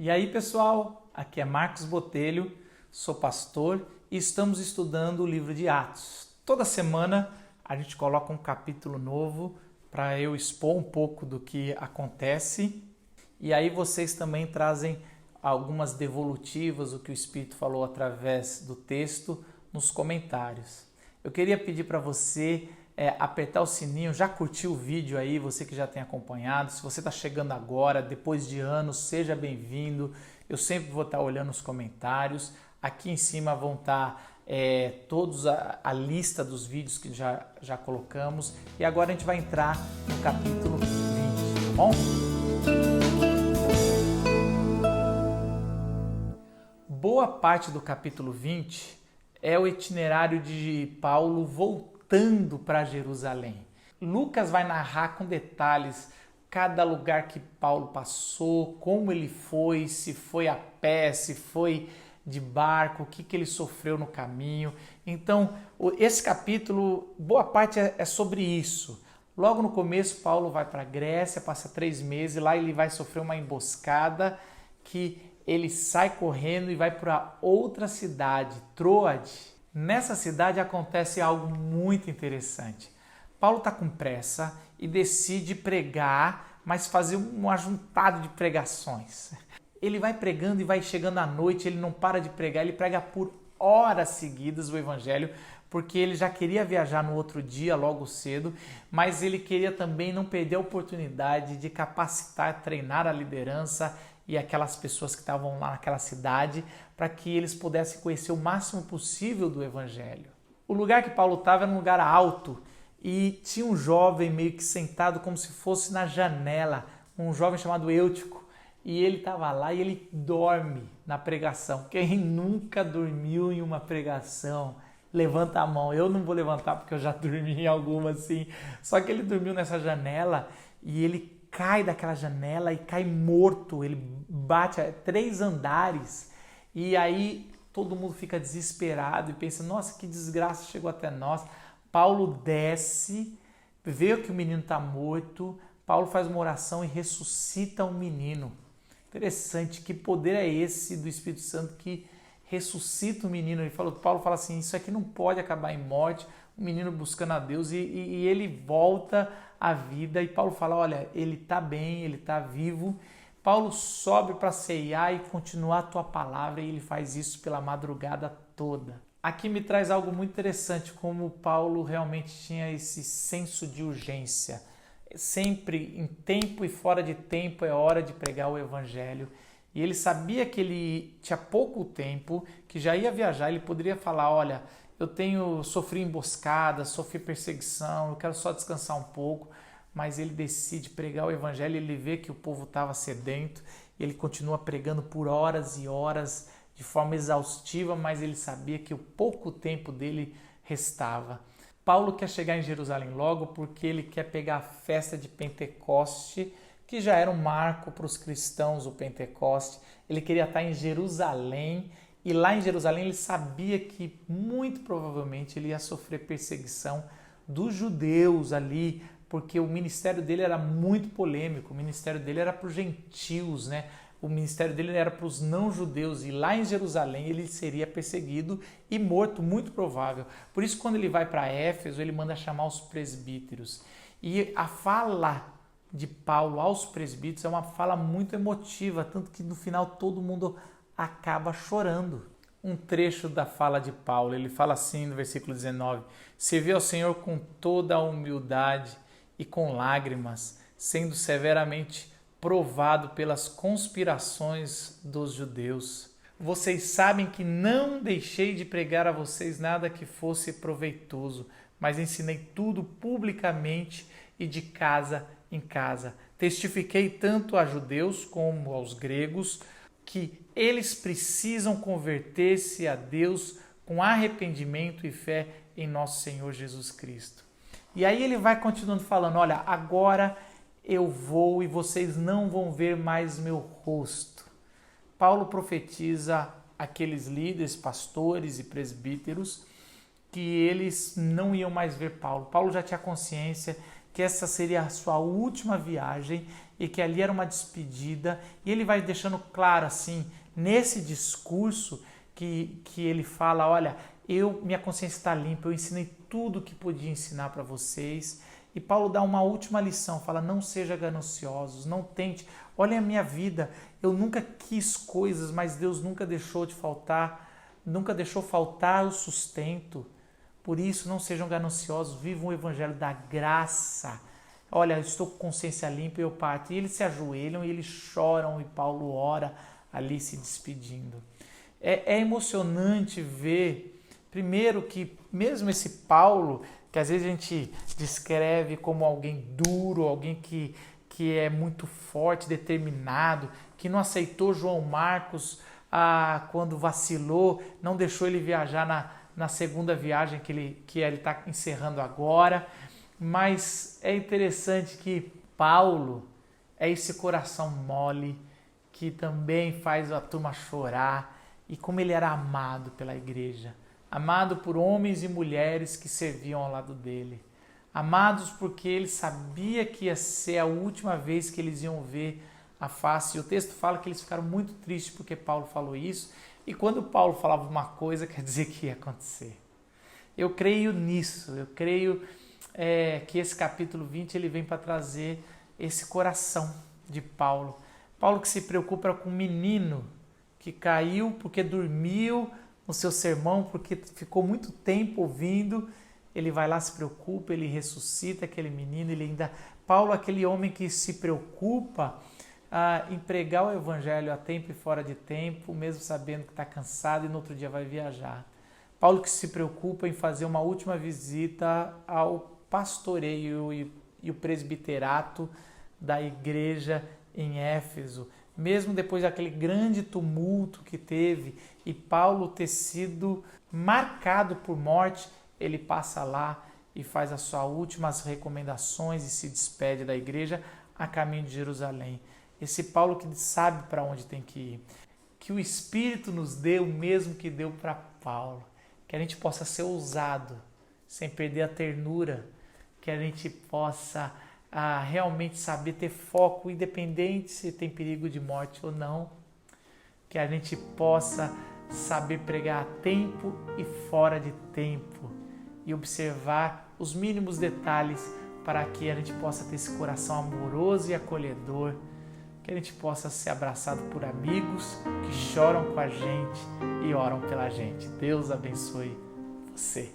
E aí, pessoal, aqui é Marcos Botelho, sou pastor e estamos estudando o livro de Atos. Toda semana a gente coloca um capítulo novo para eu expor um pouco do que acontece e aí vocês também trazem algumas devolutivas, o que o Espírito falou através do texto, nos comentários. Eu queria pedir para você apertar o sininho, já curtiu o vídeo aí, você que já tem acompanhado. Se você está chegando agora, depois de anos, seja bem-vindo. Eu sempre vou estar olhando os comentários. Aqui em cima vão estar todos a lista dos vídeos que já colocamos. E agora a gente vai entrar no capítulo 20, tá bom? Boa parte do capítulo 20 é o itinerário de Paulo voltando para Jerusalém. Lucas vai narrar com detalhes cada lugar que Paulo passou, como ele foi, se foi a pé, se foi de barco, o que ele sofreu no caminho. Então, esse capítulo, boa parte é sobre isso. Logo no começo, Paulo vai para a Grécia, passa 3 meses, lá ele vai sofrer uma emboscada que ele sai correndo e vai para outra cidade, Troade. Nessa cidade acontece algo muito interessante. Paulo está com pressa e decide pregar, mas fazer um ajuntado de pregações. Ele vai pregando e vai chegando à noite, ele não para de pregar, ele prega por horas seguidas o evangelho, porque ele já queria viajar no outro dia, logo cedo, mas ele queria também não perder a oportunidade de capacitar, treinar a liderança e aquelas pessoas que estavam lá naquela cidade, para que eles pudessem conhecer o máximo possível do evangelho. O lugar que Paulo estava era um lugar alto e tinha um jovem meio que sentado como se fosse na janela, um jovem chamado Eutico, e ele estava lá e ele dorme na pregação. Quem nunca dormiu em uma pregação? Levanta a mão. Eu não vou levantar porque eu já dormi em alguma assim. Só que ele dormiu nessa janela e ele cai daquela janela e cai morto. Ele bate 3 andares e aí todo mundo fica desesperado e pensa, nossa, que desgraça chegou até nós. Paulo desce, vê que o menino está morto, Paulo faz uma oração e ressuscita o menino. Interessante, que poder é esse do Espírito Santo que ressuscita o menino? Paulo fala assim, isso aqui não pode acabar em morte, o menino buscando a Deus e ele volta à vida. E Paulo fala, olha, ele está bem, ele está vivo. Paulo sobe para ceiar e continuar a tua palavra, e ele faz isso pela madrugada toda. Aqui me traz algo muito interessante, como Paulo realmente tinha esse senso de urgência. Sempre, em tempo e fora de tempo, é hora de pregar o evangelho. E ele sabia que ele tinha pouco tempo, que já ia viajar, ele poderia falar, olha, eu sofri emboscada, sofri perseguição, eu quero só descansar um pouco, mas ele decide pregar o evangelho, ele vê que o povo estava sedento, e ele continua pregando por horas e horas, de forma exaustiva, mas ele sabia que o pouco tempo dele restava. Paulo quer chegar em Jerusalém logo porque ele quer pegar a festa de Pentecoste, que já era um marco para os cristãos, o Pentecoste. Ele queria estar em Jerusalém, e lá em Jerusalém ele sabia que muito provavelmente ele ia sofrer perseguição dos judeus ali, porque o ministério dele era muito polêmico, o ministério dele era para os gentios, né? O ministério dele era para os não-judeus, e lá em Jerusalém ele seria perseguido e morto, muito provável. Por isso, quando ele vai para Éfeso, ele manda chamar os presbíteros. E a fala de Paulo aos presbíteros é uma fala muito emotiva, tanto que no final todo mundo acaba chorando. Um trecho da fala de Paulo, ele fala assim no versículo 19, servi ao Senhor com toda a humildade e com lágrimas, sendo severamente provado pelas conspirações dos judeus. Vocês sabem que não deixei de pregar a vocês nada que fosse proveitoso, mas ensinei tudo publicamente e de casa em casa. Testifiquei tanto a judeus como aos gregos que eles precisam converter-se a Deus com arrependimento e fé em nosso Senhor Jesus Cristo. E aí ele vai continuando falando, olha, agora eu vou e vocês não vão ver mais meu rosto. Paulo profetiza aqueles líderes, pastores e presbíteros que eles não iam mais ver Paulo. Paulo já tinha consciência que essa seria a sua última viagem e que ali era uma despedida. E ele vai deixando claro assim, nesse discurso, que ele fala, olha, minha consciência está limpa, eu ensinei tudo o que podia ensinar para vocês. E Paulo dá uma última lição, fala, não seja gananciosos, não tente. Olha a minha vida, eu nunca quis coisas, mas Deus nunca deixou faltar o sustento. Por isso, não sejam gananciosos, vivam o evangelho da graça. Olha, eu estou com consciência limpa e eu parto. E eles se ajoelham e eles choram e Paulo ora ali se despedindo. É emocionante ver, primeiro, que mesmo esse Paulo, que às vezes a gente descreve como alguém duro, alguém que é muito forte, determinado, que não aceitou João Marcos quando vacilou, não deixou ele viajar na segunda viagem que ele está encerrando agora. Mas é interessante que Paulo é esse coração mole que também faz a turma chorar, e como ele era amado pela igreja, amado por homens e mulheres que serviam ao lado dele, amados porque ele sabia que ia ser a última vez que eles iam ver a face. E o texto fala que eles ficaram muito tristes porque Paulo falou isso, e quando Paulo falava uma coisa, quer dizer que ia acontecer. Eu creio nisso, eu creio que esse capítulo 20 ele vem para trazer esse coração de Paulo. Paulo que se preocupa com um menino que caiu porque dormiu no seu sermão, porque ficou muito tempo ouvindo. Ele vai lá, se preocupa, ele ressuscita aquele menino. Paulo, aquele homem que se preocupa em pregar o evangelho a tempo e fora de tempo, mesmo sabendo que está cansado e no outro dia vai viajar. Paulo que se preocupa em fazer uma última visita ao pastoreio e o presbiterato da igreja em Éfeso, mesmo depois daquele grande tumulto que teve e Paulo ter sido marcado por morte, ele passa lá e faz as suas últimas recomendações e se despede da igreja a caminho de Jerusalém. Esse Paulo que sabe para onde tem que ir. Que o Espírito nos dê o mesmo que deu para Paulo. Que a gente possa ser ousado, sem perder a ternura. Que a gente possa realmente saber ter foco, independente se tem perigo de morte ou não. Que a gente possa saber pregar a tempo e fora de tempo. E observar os mínimos detalhes para que a gente possa ter esse coração amoroso e acolhedor. Que a gente possa ser abraçado por amigos que choram com a gente e oram pela gente. Deus abençoe você.